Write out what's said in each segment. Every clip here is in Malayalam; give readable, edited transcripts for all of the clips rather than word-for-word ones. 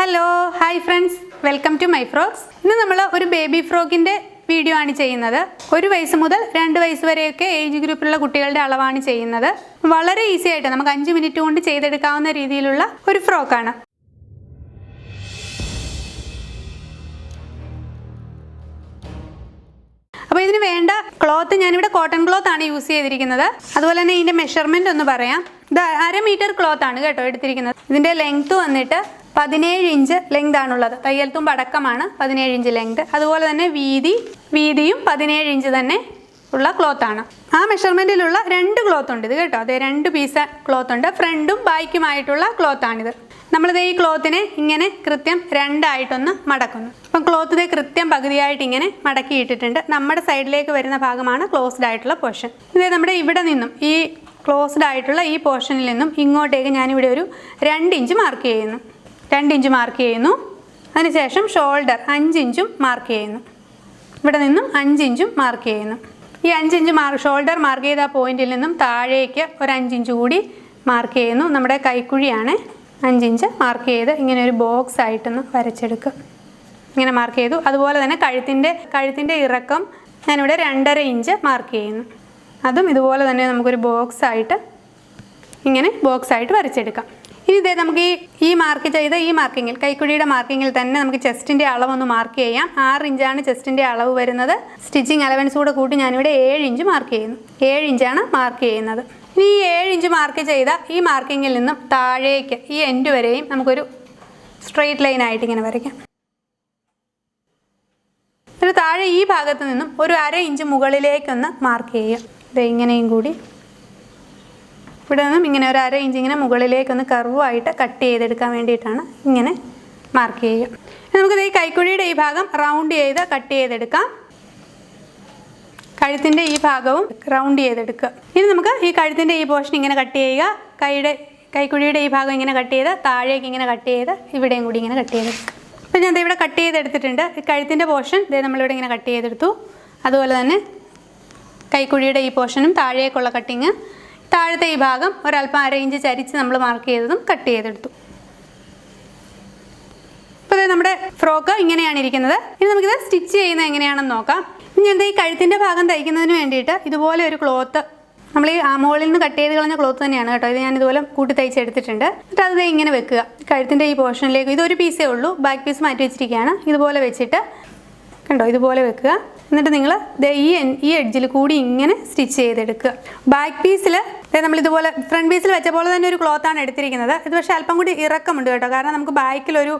Hello hi friends, welcome to my frocks. ഇന്ന് നമ്മൾ ഒരു ബേബി ഫ്രോക്കിൻ്റെ വീഡിയോ ആണ് ചെയ്യുന്നത്. 1 വയസ്സ് മുതൽ 2 വയസ്സ് വരെയൊക്കെ ഏജ് ഗ്രൂപ്പിലുള്ള കുട്ടികളുടെ അളവാണ് ചെയ്യുന്നത്. വളരെ ഈസി ആയിട്ട് നമുക്ക് 5 മിനിറ്റ് കൊണ്ട് ചെയ്തെടുക്കാവുന്ന രീതിയിലുള്ള ഒരു ഫ്രോക്കാണ്. അപ്പോൾ ഇതിന് വേണ്ട ക്ലോത്ത് ഞാനിവിടെ കോട്ടൺ ക്ലോത്ത് ആണ് യൂസ് ചെയ്തിരിക്കുന്നത്. അതുപോലെ തന്നെ ഇതിൻ്റെ മെഷർമെൻറ്റ് ഒന്ന് പറയാം. ഇത് 1/2 മീറ്റർ ക്ലോത്ത് ആണ് കേട്ടോ എടുത്തിരിക്കുന്നത്. ഇതിൻ്റെ ലെങ്ത്ത് വന്നിട്ട് 17 ഇഞ്ച് ലെങ്ത് ആണുള്ളത്. തയ്യൽ തുമ്പ് അടക്കമാണ് 17 ഇഞ്ച് ലെങ്ത്. അതുപോലെ തന്നെ വീതിയും 17 ഇഞ്ച് തന്നെ ഉള്ള ക്ലോത്താണ്. ആ മെഷർമെൻറ്റിലുള്ള 2 ക്ലോത്ത് ഉണ്ട് ഇത് കേട്ടോ. അതെ, 2 പീസ് ക്ലോത്ത് ഉണ്ട്. ഫ്രണ്ടും ബാക്കുമായിട്ടുള്ള ക്ലോത്താണിത്. നമ്മളിത് ഈ ക്ലോത്തിനെ ഇങ്ങനെ കൃത്യം 2 ആയിട്ടൊന്ന് മടക്കുന്നു. അപ്പം ക്ലോത്ത് ഇതേ കൃത്യം പകുതിയായിട്ട് ഇങ്ങനെ മടക്കി ഇട്ടിട്ടുണ്ട്. നമ്മുടെ സൈഡിലേക്ക് വരുന്ന ഭാഗമാണ് ക്ലോസ്ഡ് ആയിട്ടുള്ള പോർഷൻ. ഇതേ നമ്മുടെ ഇവിടെ നിന്നും ഈ ക്ലോസ്ഡ് ആയിട്ടുള്ള ഈ പോർഷനിൽ നിന്നും ഇങ്ങോട്ടേക്ക് ഞാനിവിടെ ഒരു 2 ഇഞ്ച് മാർക്ക് ചെയ്യുന്നു. 2 ഇഞ്ച് മാർക്ക് ചെയ്യുന്നു. അതിനുശേഷം ഷോൾഡർ 5 ഇഞ്ചും മാർക്ക് ചെയ്യുന്നു. ഇവിടെ നിന്നും 5 ഇഞ്ചും മാർക്ക് ചെയ്യുന്നു. ഈ 5 ഇഞ്ച് ഷോൾഡർ മാർക്ക് ചെയ്ത പോയിന്റിൽ നിന്നും താഴേക്ക് ഒരു 5 ഇഞ്ച് കൂടി മാർക്ക് ചെയ്യുന്നു. നമ്മുടെ കൈക്കുഴിയാണ്. 5 ഇഞ്ച് മാർക്ക് ചെയ്ത് ഇങ്ങനെ ഒരു ബോക്സ് ആയിട്ടൊന്ന് വരച്ചെടുക്കുക. ഇങ്ങനെ മാർക്ക് ചെയ്തു. അതുപോലെ തന്നെ കഴുത്തിൻ്റെ ഇറക്കം ഞാനിവിടെ 2.5 ഇഞ്ച് മാർക്ക് ചെയ്യുന്നു. അതും ഇതുപോലെ തന്നെ നമുക്കൊരു ബോക്സ് ആയിട്ട് ഇങ്ങനെ വരച്ചെടുക്കാം. ഇനി ഇതേ നമുക്ക് ഈ മാർക്ക് ചെയ്ത ഈ മാർക്കിങ്ങിൽ, കൈക്കുഴിയുടെ മാർക്കിങ്ങിൽ തന്നെ നമുക്ക് ചെസ്റ്റിൻ്റെ അളവൊന്ന് മാർക്ക് ചെയ്യാം. 6 ഇഞ്ചാണ് ചെസ്റ്റിൻ്റെ അളവ് വരുന്നത്. സ്റ്റിച്ചിങ് അലവൻസ് കൂടെ കൂട്ടി ഞാനിവിടെ 7 ഇഞ്ച് മാർക്ക് ചെയ്യുന്നു. 7 ഇഞ്ചാണ് മാർക്ക് ചെയ്യുന്നത്. ഇനി ഈ 7 ഇഞ്ച് മാർക്ക് ചെയ്ത ഈ മാർക്കിങ്ങിൽ നിന്നും താഴേക്ക് ഈ എൻഡ് വരെയും നമുക്കൊരു സ്ട്രെയിറ്റ് ലൈൻ ആയിട്ട് ഇങ്ങനെ വരയ്ക്കാം. എന്നിട്ട് താഴെ ഈ ഭാഗത്ത് നിന്നും ഒരു 1/2 ഇഞ്ച് മുകളിലേക്കൊന്ന് മാർക്ക് ചെയ്യാം. ഇത് ഇങ്ങനെയും കൂടി ഇവിടെ നിന്നും ഇങ്ങനെ ഒരു 1/2 ഇഞ്ച് ഇങ്ങനെ മുകളിലേക്കൊന്ന് കർവായിട്ട് കട്ട് ചെയ്തെടുക്കാൻ വേണ്ടിയിട്ടാണ് ഇങ്ങനെ മാർക്ക് ചെയ്യുക. നമുക്കിത് ഈ കൈക്കുഴിയുടെ ഈ ഭാഗം റൗണ്ട് ചെയ്ത് കട്ട് ചെയ്തെടുക്കാം. കഴുത്തിൻ്റെ ഈ ഭാഗവും റൗണ്ട് ചെയ്തെടുക്കുക. ഇനി നമുക്ക് ഈ കഴുത്തിൻ്റെ ഈ പോർഷൻ ഇങ്ങനെ കട്ട് ചെയ്യുക. കൈക്കുഴിയുടെ ഈ ഭാഗം ഇങ്ങനെ കട്ട് ചെയ്ത് താഴേക്ക് ഇങ്ങനെ കട്ട് ചെയ്ത് ഇവിടെയും കൂടി ഇങ്ങനെ കട്ട് ചെയ്തെടുക്കുക. അപ്പോൾ ഞാൻ ഇവിടെ കട്ട് ചെയ്തെടുത്തിട്ടുണ്ട്. ഈ കഴുത്തിൻ്റെ പോർഷൻ നമ്മളിവിടെ ഇങ്ങനെ കട്ട് ചെയ്തെടുത്തു. അതുപോലെ തന്നെ കൈക്കുഴിയുടെ ഈ പോർഷനും താഴേക്കുള്ള കട്ടിങ്, താഴത്തെ ഈ ഭാഗം ഒരല്പം 1/2 ഇഞ്ച് ചരിച്ച് നമ്മൾ മാർക്ക് ചെയ്തതും കട്ട് ചെയ്തെടുത്തു. അപ്പോൾ ഇത് നമ്മുടെ ഫ്രോക്ക് ഇങ്ങനെയാണ് ഇരിക്കുന്നത്. ഇനി നമുക്കിത് സ്റ്റിച്ച് ചെയ്യുന്നത് എങ്ങനെയാണെന്ന് നോക്കാം. ഇനി ഞാൻ ഈ കഴുത്തിൻ്റെ ഭാഗം തയ്ക്കുന്നതിന് വേണ്ടിയിട്ട് ഇതുപോലെ ഒരു ക്ലോത്ത്, നമ്മൾ ഈ മുകളിൽ നിന്ന് കട്ട് ചെയ്ത് കളഞ്ഞ ക്ലോത്ത് തന്നെയാണ് കേട്ടോ. ഇത് ഞാൻ ഇതുപോലെ കൂട്ടി തയ്ച്ചെടുത്തിട്ടുണ്ട്. എന്നിട്ട് അത് ഇങ്ങനെ വെക്കുക. കഴുത്തിൻ്റെ ഈ പോർഷനിലേക്ക് ഇതൊരു പീസേ ഉള്ളൂ, ബാക്ക് പീസ് മാറ്റി വെച്ചിരിക്കുകയാണ്. ഇതുപോലെ വെച്ചിട്ട് കണ്ടോ, ഇതുപോലെ വെക്കുക. എന്നിട്ട് നിങ്ങൾ ഈ എഡ്ജിൽ കൂടി ഇങ്ങനെ സ്റ്റിച്ച് ചെയ്തെടുക്കുക. ബാക്ക് പീസിൽ നമ്മളിതുപോലെ ഫ്രണ്ട് പീസിൽ വെച്ച പോലെ തന്നെ ഒരു ക്ലോത്താണ് എടുത്തിരിക്കുന്നത്. ഇത് പക്ഷേ അല്പം കൂടി ഇറക്കമുണ്ട് കേട്ടോ, കാരണം നമുക്ക് ബാക്കിലൊരു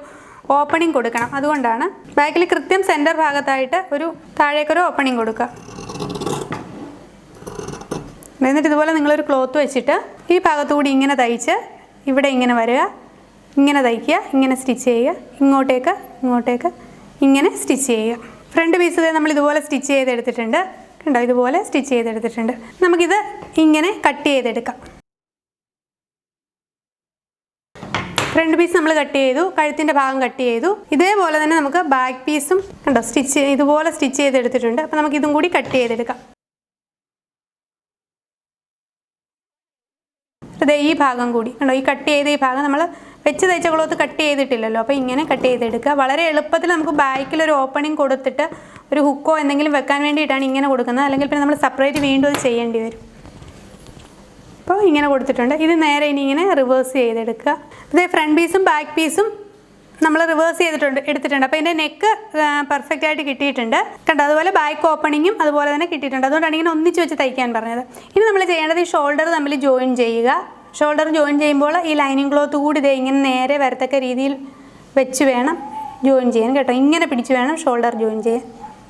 ഓപ്പണിങ് കൊടുക്കണം. അതുകൊണ്ടാണ് ബാക്കിൽ കൃത്യം സെൻറ്റർ ഭാഗത്തായിട്ട് ഒരു താഴേക്കൊരു ഓപ്പണിങ് കൊടുക്കുക. എന്നിട്ട് ഇതുപോലെ നിങ്ങളൊരു ക്ലോത്ത് വെച്ചിട്ട് ഈ ഭാഗത്തുകൂടി ഇങ്ങനെ തയ്ച്ച് ഇവിടെ ഇങ്ങനെ വരിക, ഇങ്ങനെ തയ്ക്കുക, ഇങ്ങനെ സ്റ്റിച്ച് ചെയ്യുക, ഇങ്ങോട്ടേക്ക് ഇങ്ങനെ സ്റ്റിച്ച് ചെയ്യുക. ഫ്രണ്ട് പീസ് നമ്മൾ ഇതുപോലെ സ്റ്റിച്ച് ചെയ്തെടുത്തിട്ടുണ്ട് കണ്ടോ, ഇതുപോലെ സ്റ്റിച്ച് ചെയ്തെടുത്തിട്ടുണ്ട്. നമുക്കിത് ഇങ്ങനെ കട്ട് ചെയ്തെടുക്കാം. ഫ്രണ്ട് പീസ് നമ്മൾ കട്ട് ചെയ്തു, കഴുത്തിൻ്റെ ഭാഗം കട്ട് ചെയ്തു. ഇതേപോലെ തന്നെ നമുക്ക് ബാക്ക് പീസും കണ്ടോ ഇതുപോലെ സ്റ്റിച്ച് ചെയ്തെടുത്തിട്ടുണ്ട്. അപ്പോൾ നമുക്ക് ഇതും കൂടി കട്ട് ചെയ്തെടുക്കാം. അതെ, ഈ ഭാഗം കൂടി കണ്ടോ, ഈ കട്ട് ചെയ്ത ഈ ഭാഗം നമ്മൾ വെച്ച് തയ്ച്ച ക്ലോത്ത് കട്ട് ചെയ്തിട്ടില്ലല്ലോ. അപ്പോൾ ഇങ്ങനെ കട്ട് ചെയ്തെടുക്കുക. വളരെ എളുപ്പത്തിൽ നമുക്ക് ബാക്കിലൊരു ഓപ്പണിങ് കൊടുത്തിട്ട് ഒരു ഹുക്കോ എന്തെങ്കിലും വെക്കാൻ വേണ്ടിയിട്ടാണ് ഇങ്ങനെ കൊടുക്കുന്നത്. അല്ലെങ്കിൽ പിന്നെ നമ്മൾ സെപ്പറേറ്റ് വീണ്ടും അത് ചെയ്യേണ്ടി വരും. അപ്പോൾ ഇങ്ങനെ കൊടുത്തിട്ടുണ്ട്. ഇത് നേരെ ഇനി ഇങ്ങനെ റിവേഴ്സ് ചെയ്തെടുക്കുക. ഇതേ ഫ്രണ്ട് പീസും ബാക്ക് പീസും നമ്മൾ റിവേഴ്സ് എടുത്തിട്ടുണ്ട്. അപ്പോൾ ഇതിൻ്റെ നെക്ക് പെർഫെക്റ്റ് ആയിട്ട് കിട്ടിയിട്ടുണ്ട് കണ്ടോ. അതുപോലെ ബാക്ക് ഓപ്പണിങ്ങും അതുപോലെ തന്നെ കിട്ടിയിട്ടുണ്ട്. അതുകൊണ്ടാണ് ഇങ്ങനെ ഒന്നിച്ച് വെച്ച് തയ്ക്കാൻ പറഞ്ഞത്. ഇനി നമ്മൾ ചെയ്യേണ്ടത് ഈ ഷോൾഡർ തമ്മിൽ ജോയിൻ ചെയ്യുക. ഷോൾഡർ ജോയിൻ ചെയ്യുമ്പോൾ ഈ ലൈനിങ് ക്ലോത്ത് കൂടി ഇതേ ഇങ്ങനെ നേരെ വരത്തക്ക രീതിയിൽ വെച്ച് വേണം ജോയിൻ ചെയ്യാൻ കേട്ടോ. ഇങ്ങനെ പിടിച്ച് വേണം ഷോൾഡർ ജോയിൻ ചെയ്യാൻ.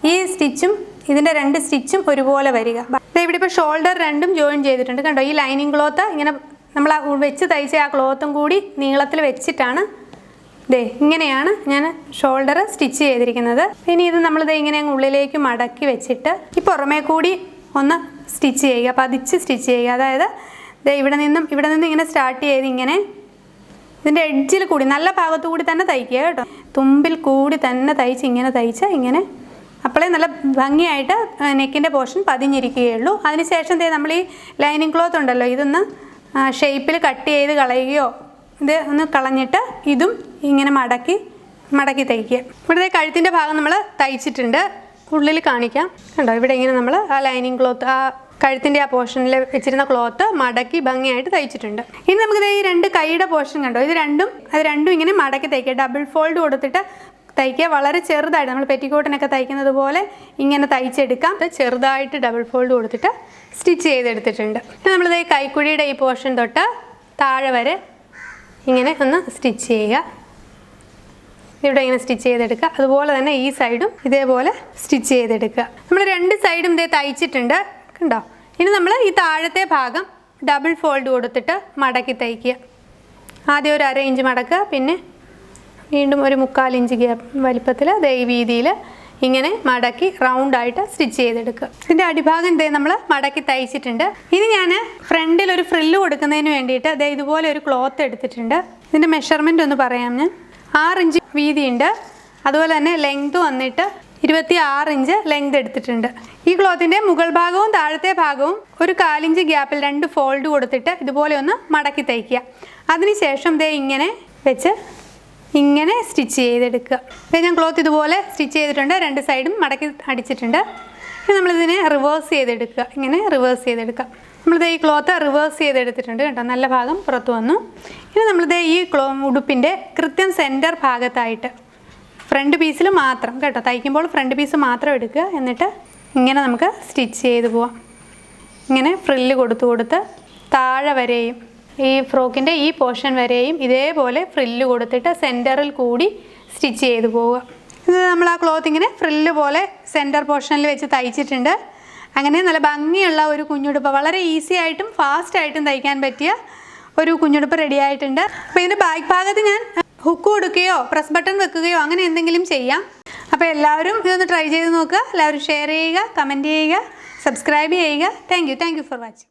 ഈ സ്റ്റിച്ചും ഇതിൻ്റെ 2 സ്റ്റിച്ചും ഒരുപോലെ വരിക. ഇവിടെ ഇപ്പോൾ ഷോൾഡർ 2ഉം ജോയിൻ ചെയ്തിട്ടുണ്ട് കണ്ടോ. ഈ ലൈനിങ് ക്ലോത്ത് ഇങ്ങനെ നമ്മൾ വെച്ച് തയ്ച്ച ആ ക്ലോത്തും കൂടി നീളത്തിൽ വെച്ചിട്ടാണ് ഇങ്ങനെയാണ് ഞാൻ ഷോൾഡർ സ്റ്റിച്ച് ചെയ്തിരിക്കുന്നത്. ഇനി ഇത് നമ്മളിത് ഇങ്ങനെ ഉള്ളിലേക്ക് മടക്കി വെച്ചിട്ട് ഈ പുറമേ കൂടി ഒന്ന് സ്റ്റിച്ച് ചെയ്യുക, പതിച്ച് സ്റ്റിച്ച് ചെയ്യുക. അതായത് ഇവിടെ നിന്നും ഇങ്ങനെ സ്റ്റാർട്ട് ചെയ്ത് ഇങ്ങനെ ഇതിൻ്റെ എഡ്ജിൽ കൂടി നല്ല ഭാഗത്തു കൂടി തന്നെ തയ്ക്കുക കേട്ടോ. തുമ്പിൽ കൂടി തന്നെ തയ്ച്ച് ഇങ്ങനെ അപ്പോഴേ നല്ല ഭംഗിയായിട്ട് നെക്കിൻ്റെ പോർഷൻ പതിഞ്ഞിരിക്കുകയുള്ളൂ. അതിനുശേഷം നമ്മൾ ഈ ലൈനിങ് ക്ലോത്ത് ഉണ്ടല്ലോ, ഇതൊന്ന് ഷേപ്പിൽ കട്ട് ചെയ്ത് കളയുകയോ ഇത് ഒന്ന് കളഞ്ഞിട്ട് ഇതും ഇങ്ങനെ മടക്കി തയ്ക്കുക. ഇവിടെ കഴുത്തിൻ്റെ ഭാഗം നമ്മൾ തയ്ച്ചിട്ടുണ്ട്, ഉള്ളിൽ കാണിക്കാം. കണ്ടോ, ഇവിടെ ഇങ്ങനെ നമ്മൾ ആ ലൈനിങ് ക്ലോത്ത്, ആ കഴുത്തിൻ്റെ ആ പോർഷനിൽ വെച്ചിരുന്ന ക്ലോത്ത് മടക്കി ഭംഗിയായിട്ട് തയ്ച്ചിട്ടുണ്ട്. ഇനി നമുക്കിത് ഈ 2 കൈയുടെ പോർഷൻ കണ്ടോ, അത് രണ്ടും ഇങ്ങനെ മടക്കി തയ്ക്കുക. ഡബിൾ ഫോൾഡ് കൊടുത്തിട്ട് തയ്ക്കുക. വളരെ ചെറുതായിട്ട് നമ്മൾ പെറ്റിക്കോട്ടിനൊക്കെ തയ്ക്കുന്നത് പോലെ ഇങ്ങനെ തയ്ച്ചെടുക്കാം. ചെറുതായിട്ട് ഡബിൾ ഫോൾഡ് കൊടുത്തിട്ട് സ്റ്റിച്ച് ചെയ്തെടുത്തിട്ടുണ്ട്. നമ്മളിത് ഈ കൈക്കുഴിയുടെ ഈ പോർഷൻ തൊട്ട് താഴെ വരെ ഇങ്ങനെ ഒന്ന് സ്റ്റിച്ച് ചെയ്യുക. ഇവിടെ ഇങ്ങനെ സ്റ്റിച്ച് ചെയ്തെടുക്കുക. അതുപോലെ തന്നെ ഈ സൈഡും ഇതേപോലെ സ്റ്റിച്ച് ചെയ്തെടുക്കുക. നമ്മൾ 2 സൈഡും ഇതേ തയ്ച്ചിട്ടുണ്ട്, കണ്ടോ. ഇനി നമ്മൾ ഈ താഴത്തെ ഭാഗം ഡബിൾ ഫോൾഡ് കൊടുത്തിട്ട് മടക്കി തയ്ക്കുക. ആദ്യം ഒരു 1/2 ഇഞ്ച് മടക്കുക, പിന്നെ വീണ്ടും ഒരു 1/4 ഇഞ്ച് വലിപ്പത്തിൽ ഈ വീതിയിൽ ഇങ്ങനെ മടക്കി റൗണ്ടായിട്ട് സ്റ്റിച്ച് ചെയ്തെടുക്കുക. ഇതിൻ്റെ അടിഭാഗം നമ്മൾ മടക്കി തയ്ച്ചിട്ടുണ്ട്. ഇനി ഞാൻ ഫ്രണ്ടിൽ ഒരു ഫ്രില്ല് കൊടുക്കുന്നതിന് വേണ്ടിയിട്ട് ഇതുപോലെ ഒരു ക്ലോത്ത് എടുത്തിട്ടുണ്ട്. ഇതിൻ്റെ മെഷർമെൻ്റ് ഒന്ന് പറയാം. ഞാൻ 6 ഇഞ്ച് വീതിയുണ്ട്, അതുപോലെ തന്നെ ലെങ്ത് വന്നിട്ട് 26 ഇഞ്ച് ലെങ്ത് എടുത്തിട്ടുണ്ട്. ഈ ക്ലോത്തിൻ്റെ മുകൾ ഭാഗവും താഴത്തെ ഭാഗവും ഒരു 1/4 ഇഞ്ച് ഗ്യാപ്പിൽ 2 ഫോൾഡ് കൊടുത്തിട്ട് ഇതുപോലെ ഒന്ന് മടക്കി തയ്ക്കുക. അതിനുശേഷം ഇങ്ങനെ വെച്ച് ഇങ്ങനെ സ്റ്റിച്ച് ചെയ്തെടുക്കുക. ഞാൻ ക്ലോത്ത് ഇതുപോലെ സ്റ്റിച്ച് ചെയ്തിട്ടുണ്ട്, 2 സൈഡും മടക്കി അടിച്ചിട്ടുണ്ട്. ഇനി നമ്മളിതിനെ റിവേഴ്സ് ചെയ്തെടുക്കുക. ഇങ്ങനെ റിവേഴ്സ് ചെയ്തെടുക്കുക. നമ്മളിത് ഈ ക്ലോത്ത് റിവേഴ്സ് ചെയ്തെടുത്തിട്ടുണ്ട് കേട്ടോ, നല്ല ഭാഗം പുറത്ത് വന്നു. ഇനി നമ്മളിത് ഈ ഉടുപ്പിൻ്റെ കൃത്യം സെൻറ്റർ ഭാഗത്തായിട്ട് ഫ്രണ്ട് പീസിൽ മാത്രം കേട്ടോ, തയ്ക്കുമ്പോൾ ഫ്രണ്ട് പീസ് മാത്രം എടുക്കുക. എന്നിട്ട് ഇങ്ങനെ നമുക്ക് സ്റ്റിച്ച് ചെയ്ത് പോവാം. ഇങ്ങനെ ഫ്രില്ല് കൊടുത്ത് താഴെ വരെയും ഈ ഫ്രോക്കിൻ്റെ ഈ പോർഷൻ വരെയും ഇതേപോലെ ഫ്രില്ല് കൊടുത്തിട്ട് സെൻറ്ററിൽ കൂടി സ്റ്റിച്ച് ചെയ്ത് പോവുക. ഇത് നമ്മൾ ആ ക്ലോത്ത് ഇങ്ങനെ ഫ്രില്ല് പോലെ സെൻറ്റർ പോർഷനിൽ വെച്ച് തയ്ച്ചിട്ടുണ്ട്. അങ്ങനെ നല്ല ഭംഗിയുള്ള ഒരു കുഞ്ഞുടുപ്പ്, വളരെ ഈസി ആയിട്ടും ഫാസ്റ്റ് ആയിട്ടും തയ്ക്കാൻ പറ്റിയ ഒരു കുഞ്ഞുടുപ്പ് റെഡി ആയിട്ടുണ്ട്. അപ്പോൾ ഇതിൻ്റെ ബാക്ക് ഭാഗത്ത് ഞാൻ ഹുക്ക് കൊടുക്കുകയോ പ്രസ് ബട്ടൺ വെക്കുകയോ അങ്ങനെ എന്തെങ്കിലും ചെയ്യാം. അപ്പോൾ എല്ലാവരും ഇതൊന്ന് ട്രൈ ചെയ്ത് നോക്കുക. എല്ലാവരും ഷെയർ ചെയ്യുക, കമൻറ്റ് ചെയ്യുക, സബ്സ്ക്രൈബ് ചെയ്യുക. Thank you for watching.